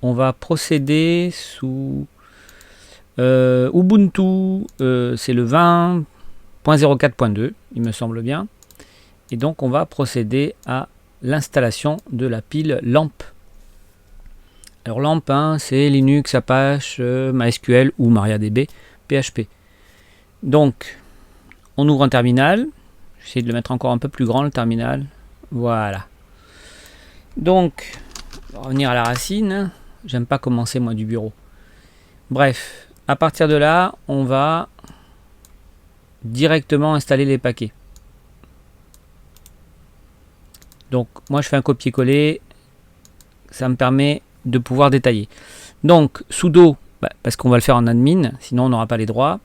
on va procéder sous Ubuntu, c'est le 20.04.2, il me semble bien. Et donc on va procéder à l'installation de la pile LAMP. Alors LAMP, hein, c'est Linux, Apache, MySQL ou MariaDB, PHP. Donc on ouvre un terminal. J'essaie de le mettre encore un peu plus grand le terminal. Voilà. Donc, on va revenir à la racine. J'aime pas commencer moi du bureau. Bref, à partir de là, on va directement installer les paquets. Donc, moi je fais un copier-coller. Ça me permet de pouvoir détailler. Donc, sudo, parce qu'on va le faire en admin, sinon on n'aura pas les droits.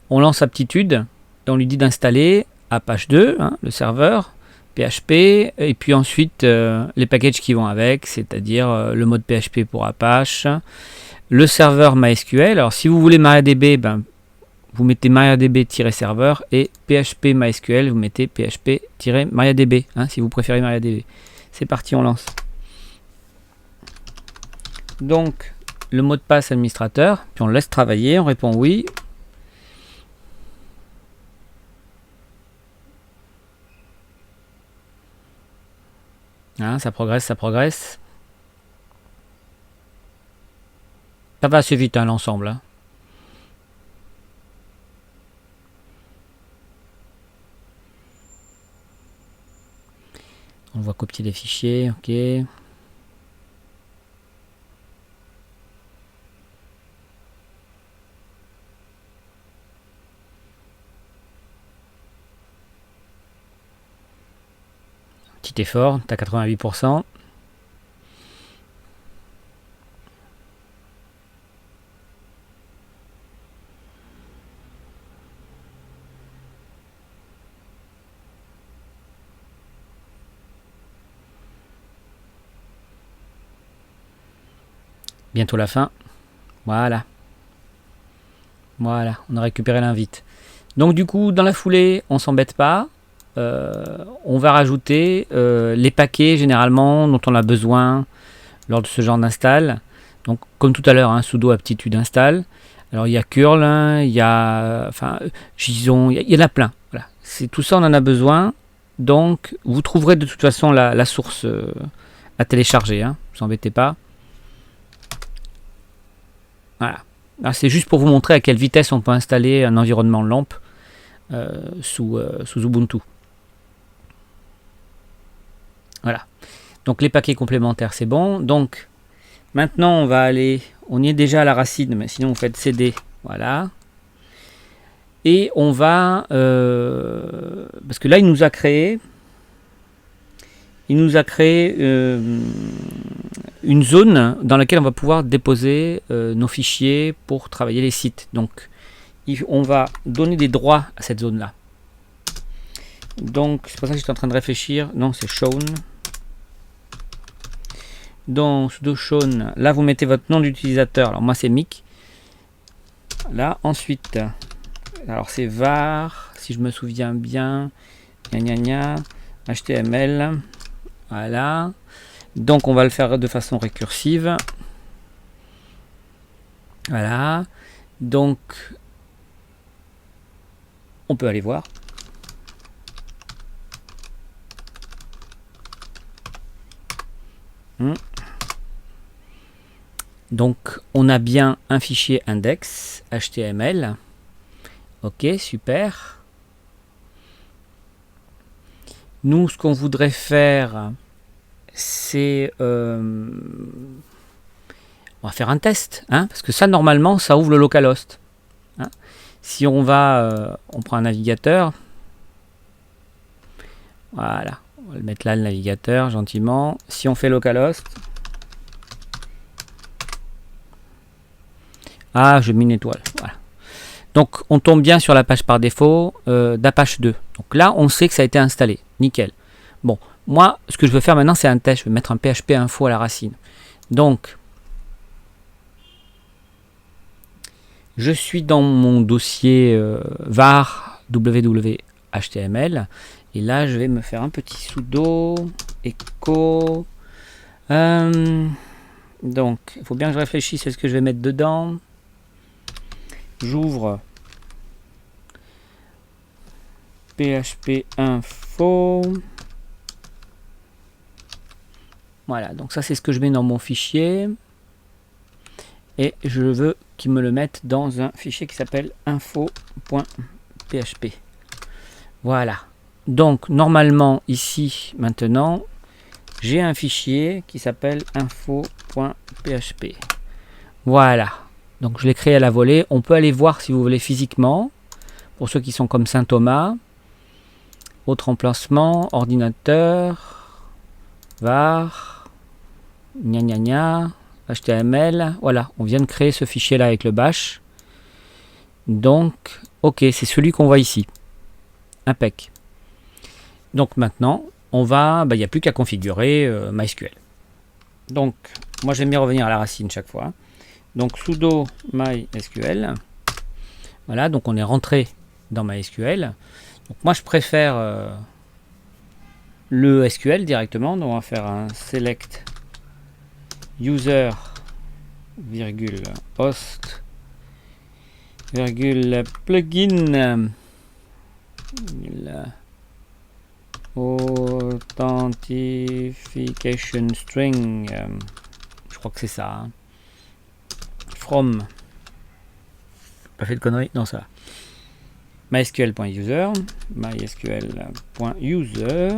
On lance aptitude et on lui dit d'installer Apache 2, hein, le serveur, PHP, et puis ensuite les packages qui vont avec, c'est-à-dire le mode PHP pour Apache, le serveur MySQL. Alors si vous voulez MariaDB, vous mettez MariaDB-serveur et PHP MySQL, vous mettez PHP-MariaDB, hein, si vous préférez MariaDB. C'est parti, on lance. Donc le mot de passe administrateur, puis on le laisse travailler, on répond oui. Hein, ça progresse, ça progresse. Ça va assez vite, hein, l'ensemble. Hein. On va copier les fichiers, ok. Petit effort, t'as 88%. Bientôt la fin. Voilà. Voilà, on a récupéré l'invite. Donc du coup, dans la foulée, on s'embête pas. On va rajouter les paquets généralement dont on a besoin lors de ce genre d'install. Donc comme tout à l'heure, hein, sudo aptitude install. Alors il y a curl, hein, il y a, enfin, JSON, il y en a plein. Voilà. C'est tout ça, on en a besoin. Donc vous trouverez de toute façon la source à télécharger. Hein, ne vous embêtez pas. Voilà. C'est juste pour vous montrer à quelle vitesse on peut installer un environnement LAMP sous Ubuntu. Voilà. Donc les paquets complémentaires, c'est bon. Donc maintenant, on va aller... On y est déjà à la racine, mais sinon vous faites CD. Voilà. Et on va... parce que là, il nous a créé... une zone dans laquelle on va pouvoir déposer nos fichiers pour travailler les sites. Donc, on va donner des droits à cette zone-là. Donc, c'est pour ça que j'étais en train de réfléchir. Non, c'est shown. Donc, sudo shown. Là, vous mettez votre nom d'utilisateur. Alors, moi, c'est Mick. Là, ensuite, alors c'est var, si je me souviens bien. HTML. Voilà. Donc on va le faire de façon récursive. Voilà. Donc on peut aller voir. Donc on a bien un fichier index HTML. Ok, super. Nous, ce qu'on voudrait faire, c'est... on va faire un test, hein, parce que ça, normalement, ça ouvre le localhost. Hein. Si on va... on prend un navigateur. Voilà. On va le mettre là, le navigateur, gentiment. Si on fait localhost... Ah, je mets une étoile. Voilà. Donc, on tombe bien sur la page par défaut d'Apache 2. Donc là, on sait que ça a été installé. Nickel. Bon, moi, ce que je veux faire maintenant, c'est un test. Je vais mettre un PHP info à la racine. Donc, je suis dans mon dossier var www.html. Et là, je vais me faire un petit sudo echo Donc, il faut bien que je réfléchisse à ce que je vais mettre dedans. J'ouvre PHP info. Voilà, donc ça c'est ce que je mets dans mon fichier. Et je veux qu'il me le mette dans un fichier qui s'appelle info.php. Voilà. Donc normalement ici, maintenant, j'ai un fichier qui s'appelle info.php. Voilà. Donc je l'ai créé à la volée. On peut aller voir si vous voulez physiquement. Pour ceux qui sont comme Saint Thomas. Autre emplacement, ordinateur, var, gna gna gna, HTML. Voilà, on vient de créer ce fichier là avec le bash. Donc, ok, c'est celui qu'on voit ici. Impec. Donc maintenant, on va, il n'y a plus qu'à configurer MySQL. Donc, moi j'aime bien revenir à la racine chaque fois. Donc sudo MySQL. Voilà, donc on est rentré dans MySQL. Donc moi je préfère le SQL directement. Donc on va faire un select user virgule host virgule plugin authentication string, je crois que c'est ça, hein. From, pas fait de conneries, non ça, mysql.user, mysql.user,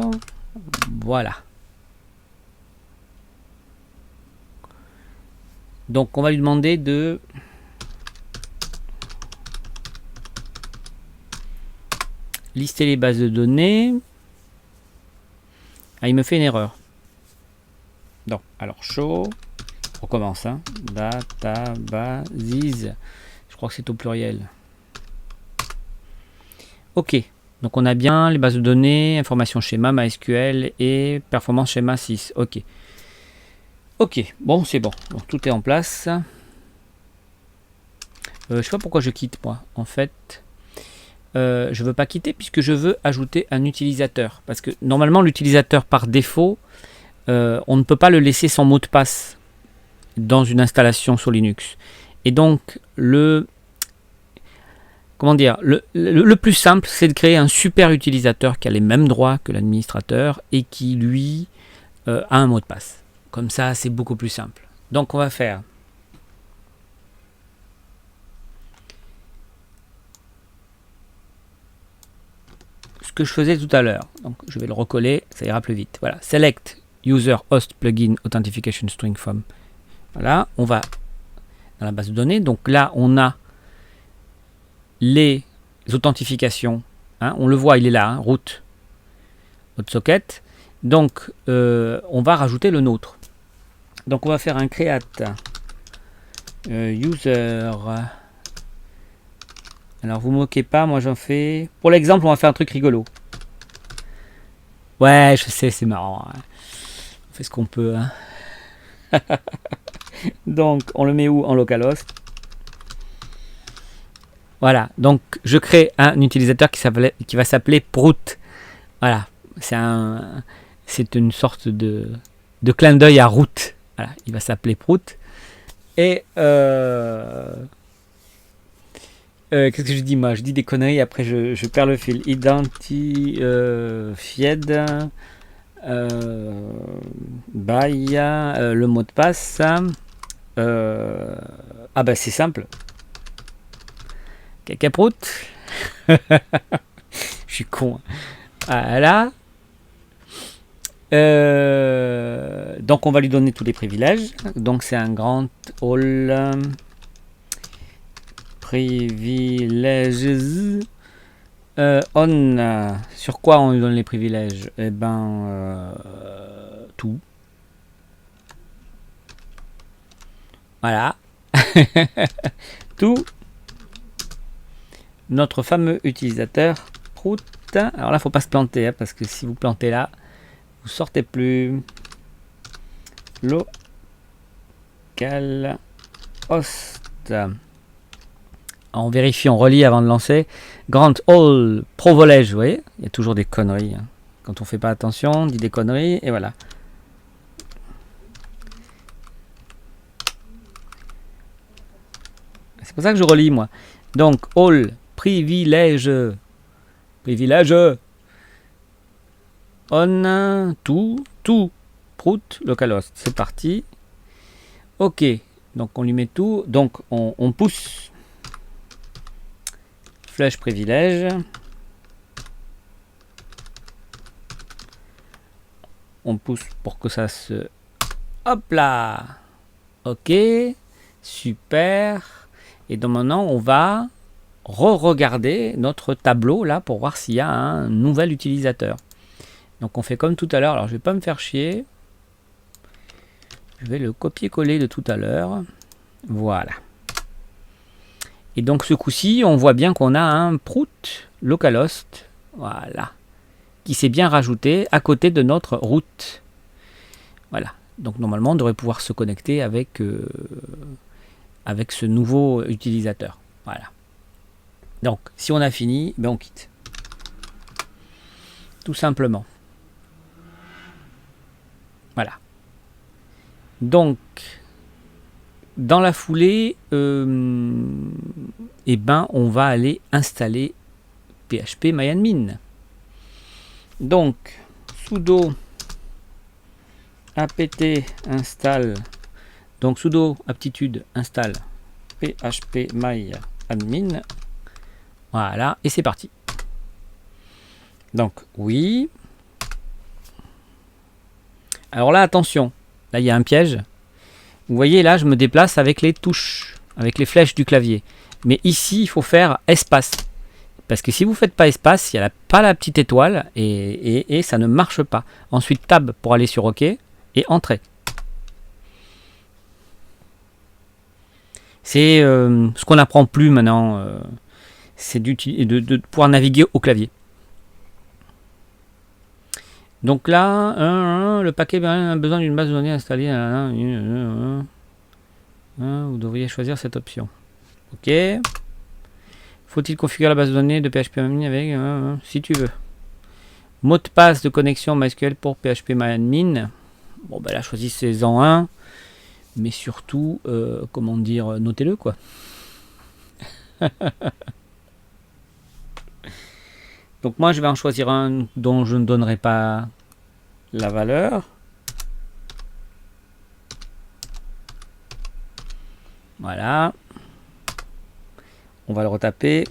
voilà. Donc on va lui demander de lister les bases de données. Ah, il me fait une erreur. Non, alors show, on recommence, hein. Databases, je crois que c'est au pluriel. Ok, donc on a bien les bases de données, information schéma, MySQL et performance schéma 6. Ok. Ok, bon, c'est bon. Donc tout est en place. Je sais pas pourquoi je quitte, moi. En fait, je veux pas quitter puisque je veux ajouter un utilisateur. Parce que normalement, l'utilisateur par défaut, on ne peut pas le laisser sans mot de passe dans une installation sur Linux. Et donc, comment dire, le plus simple, c'est de créer un super utilisateur qui a les mêmes droits que l'administrateur et qui, lui, a un mot de passe. Comme ça, c'est beaucoup plus simple. Donc, on va faire ce que je faisais tout à l'heure. Donc, je vais le recoller, ça ira plus vite. Voilà, select user host plugin authentication string from. Voilà, on va dans la base de données. Donc là, on a les authentifications. Hein, on le voit, il est là, hein, root, socket. Donc, on va rajouter le nôtre. Donc, on va faire un create user. Alors, vous moquez pas, moi j'en fais. Pour l'exemple, on va faire un truc rigolo. Ouais, je sais, c'est marrant. Hein. On fait ce qu'on peut. Hein. Donc, on le met où? En localhost. Voilà, donc je crée un utilisateur qui va s'appeler Prout. Voilà, c'est une sorte de clin d'œil à route. Voilà, il va s'appeler Prout. Et qu'est-ce que je dis moi? Je dis des conneries, après je perds le fil. Identified by le mot de passe. Ah bah c'est simple. Cacaprout. Je suis con. Voilà. Donc on va lui donner tous les privilèges. Donc c'est un grand all privilèges. On sur quoi on lui donne les privilèges? Eh ben tout. Voilà. Tout. Notre fameux utilisateur Prout. Alors là, faut pas se planter, hein, parce que si vous plantez là, vous sortez plus. Local host. On vérifie, on relit avant de lancer. Grant all provolège, vous voyez, il y a toujours des conneries. Hein. Quand on fait pas attention, on dit des conneries, et voilà. C'est pour ça que je relis, moi. Donc, all, privilège. Privilège. On, tout, prout, localhost. C'est parti. Ok. Donc, on lui met tout. Donc, on pousse. Flèche privilège. On pousse pour que ça se... Hop là. Ok. Super. Et donc maintenant, on va re-regarder notre tableau là pour voir s'il y a un nouvel utilisateur. Donc on fait comme tout à l'heure. Alors je vais pas me faire chier. Je vais le copier-coller de tout à l'heure. Voilà. Et donc ce coup-ci, on voit bien qu'on a un prout localhost. Voilà. Qui s'est bien rajouté à côté de notre route. Voilà. Donc normalement, on devrait pouvoir se connecter avec ce nouveau utilisateur. Voilà. Donc, si on a fini, ben on quitte. Tout simplement. Voilà. Donc, dans la foulée, eh ben, on va aller installer phpMyAdmin. Donc, sudo apt install, donc sudo aptitude install phpMyAdmin. Voilà, et c'est parti. Donc, oui. Alors là, attention, là il y a un piège. Vous voyez, là, je me déplace avec les touches, avec les flèches du clavier. Mais ici, il faut faire espace. Parce que si vous ne faites pas espace, il n'y a pas la petite étoile et ça ne marche pas. Ensuite, tab pour aller sur OK et entrée. C'est ce qu'on n'apprend plus maintenant. C'est de pouvoir naviguer au clavier. Donc là, le paquet a besoin d'une base de données installée. Vous devriez choisir cette option. OK. Faut-il configurer la base de données de phpMyAdmin avec si tu veux. Mot de passe de connexion MySQL pour phpMyAdmin. Bon, ben là, choisissez-en un. Mais surtout, comment dire, notez-le, quoi. Donc moi, je vais en choisir un dont je ne donnerai pas la valeur. Voilà. On va le retaper.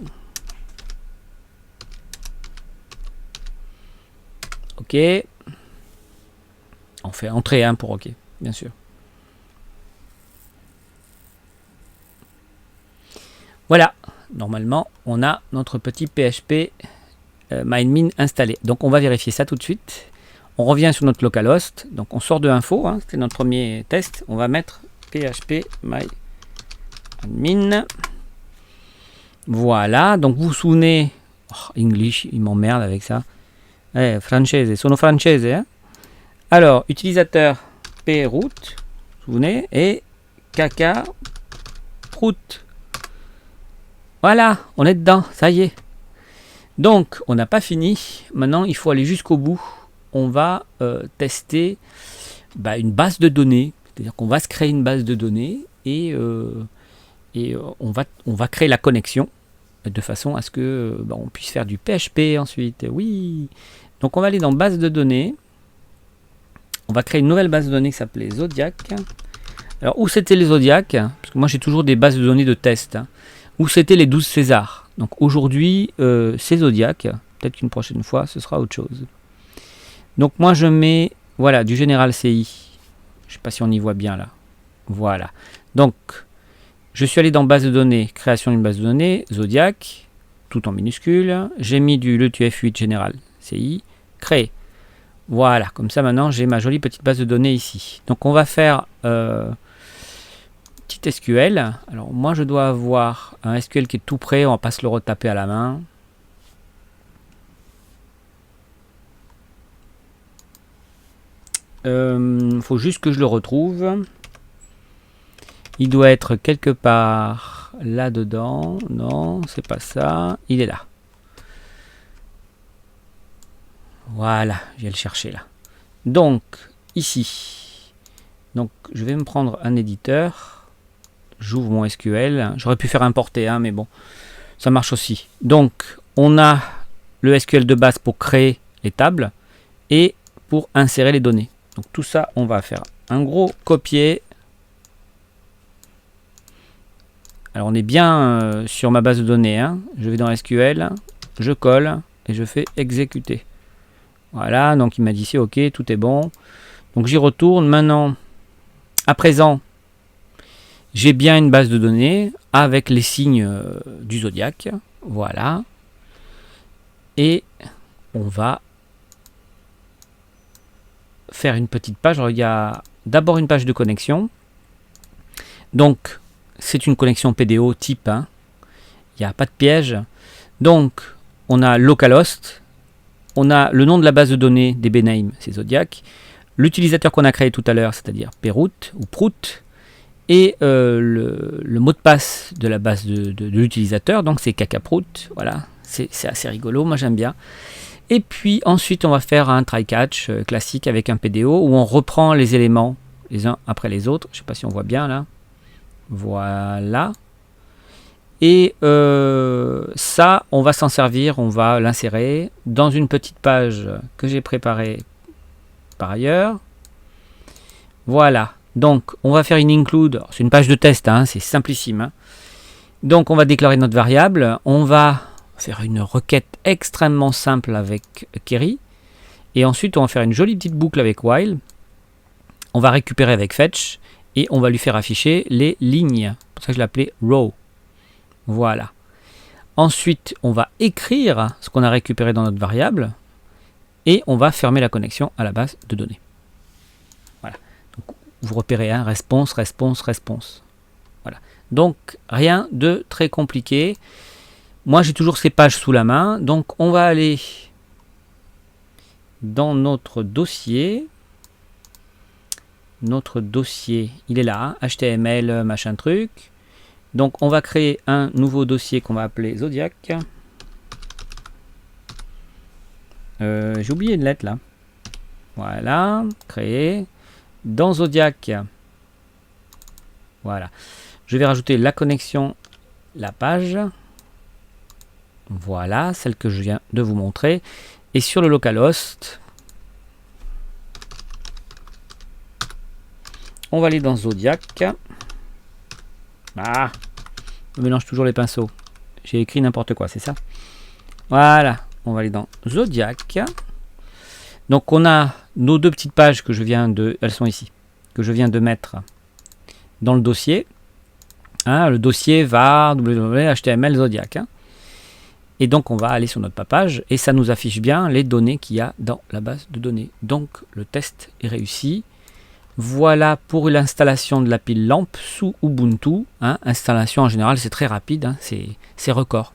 OK. On fait entrer pour OK, bien sûr. Voilà. Normalement, on a notre petit PHP MyAdmin installé. Donc, on va vérifier ça tout de suite. On revient sur notre localhost. Donc, on sort de info. C'était notre premier test. On va mettre PHP MyAdmin. Voilà, donc vous vous souvenez, English, il m'emmerde avec ça. Francese, sono francese. Hein. Alors, utilisateur prout, vous vous souvenez, et caca prout. Voilà, on est dedans, ça y est. Donc, on n'a pas fini. Maintenant, il faut aller jusqu'au bout. On va tester une base de données. C'est-à-dire qu'on va se créer une base de données et on va créer la connexion de façon à ce que on puisse faire du PHP ensuite. Oui. Donc on va aller dans base de données. On va créer une nouvelle base de données qui s'appelait Zodiac. Alors où c'était les Zodiac? Parce que moi j'ai toujours des bases de données de test. Où c'était les 12 Césars. Donc aujourd'hui c'est Zodiac. Peut-être qu'une prochaine fois ce sera autre chose. Donc moi je mets voilà du Général CI. Je sais pas si on y voit bien là. Voilà. Donc je suis allé dans base de données, création d'une base de données, Zodiac, tout en minuscule. J'ai mis du LeTF8 général, CI, créer. Voilà, comme ça maintenant j'ai ma jolie petite base de données ici. Donc on va faire petit SQL. Alors moi je dois avoir un SQL qui est tout prêt, on va pas se le retaper à la main. Faut juste que je le retrouve. Il doit être quelque part là-dedans. Non, c'est pas ça. Il est là. Voilà, je vais le chercher là. Donc, ici. Donc, je vais me prendre un éditeur. j'ouvre mon SQL. J'aurais pu faire importer, hein, mais bon, ça marche aussi. Donc, on a le SQL de base pour créer les tables et pour insérer les données. Donc, tout ça, on va faire un gros copier. Alors, on est bien sur ma base de données, hein. Je vais dans SQL, je colle et je fais exécuter. Voilà, donc il m'a dit c'est OK, tout est bon. Donc, j'y retourne. Maintenant, à présent, j'ai bien une base de données avec les signes du zodiaque. Voilà. Et on va faire une petite page. Alors, il y a d'abord une page de connexion. Donc, c'est une connexion PDO type 1. Il n'y a pas de piège. Donc, on a localhost. On a le nom de la base de données DBName, c'est Zodiac. L'utilisateur qu'on a créé tout à l'heure, c'est-à-dire Prout ou Prout. Et le mot de passe de la base de l'utilisateur, donc c'est cacaprout. Voilà, c'est assez rigolo, moi j'aime bien. Et puis ensuite, on va faire un try-catch classique avec un PDO où on reprend les éléments les uns après les autres. Je ne sais pas si on voit bien là. Voilà. Et ça, on va s'en servir, on va l'insérer dans une petite page que j'ai préparée par ailleurs. Voilà. Donc, on va faire une include. C'est une page de test, hein, c'est simplissime. Hein. Donc, on va déclarer notre variable. On va faire une requête extrêmement simple avec query. Et ensuite, on va faire une jolie petite boucle avec while. On va récupérer avec fetch. Et on va lui faire afficher les lignes. C'est pour ça que je l'ai appelé row. Voilà. Ensuite, on va écrire ce qu'on a récupéré dans notre variable. Et on va fermer la connexion à la base de données. Voilà. Donc, vous repérez, hein, réponse, réponse, réponse. Voilà. Donc, rien de très compliqué. Moi, j'ai toujours ces pages sous la main. Donc, on va aller dans notre dossier. Notre dossier, il est là, hein, HTML, machin truc. Donc, on va créer un nouveau dossier qu'on va appeler Zodiac. J'ai oublié une lettre là. Voilà, créer. Dans Zodiac, voilà. Je vais rajouter la connexion, la page. Voilà, celle que je viens de vous montrer. Et sur le localhost, on va aller dans Zodiac. Ah, je mélange toujours les pinceaux. J'ai écrit n'importe quoi, c'est ça? Voilà, on va aller dans Zodiac. Donc on a nos deux petites pages que je viens de... Elles sont ici. Que je viens de mettre dans le dossier. Hein, le dossier var HTML Zodiac. Hein. Et donc on va aller sur notre page et ça nous affiche bien les données qu'il y a dans la base de données. Donc le test est réussi. Voilà pour l'installation de la pile lampe sous Ubuntu. Hein. Installation en général c'est très rapide, hein, c'est record.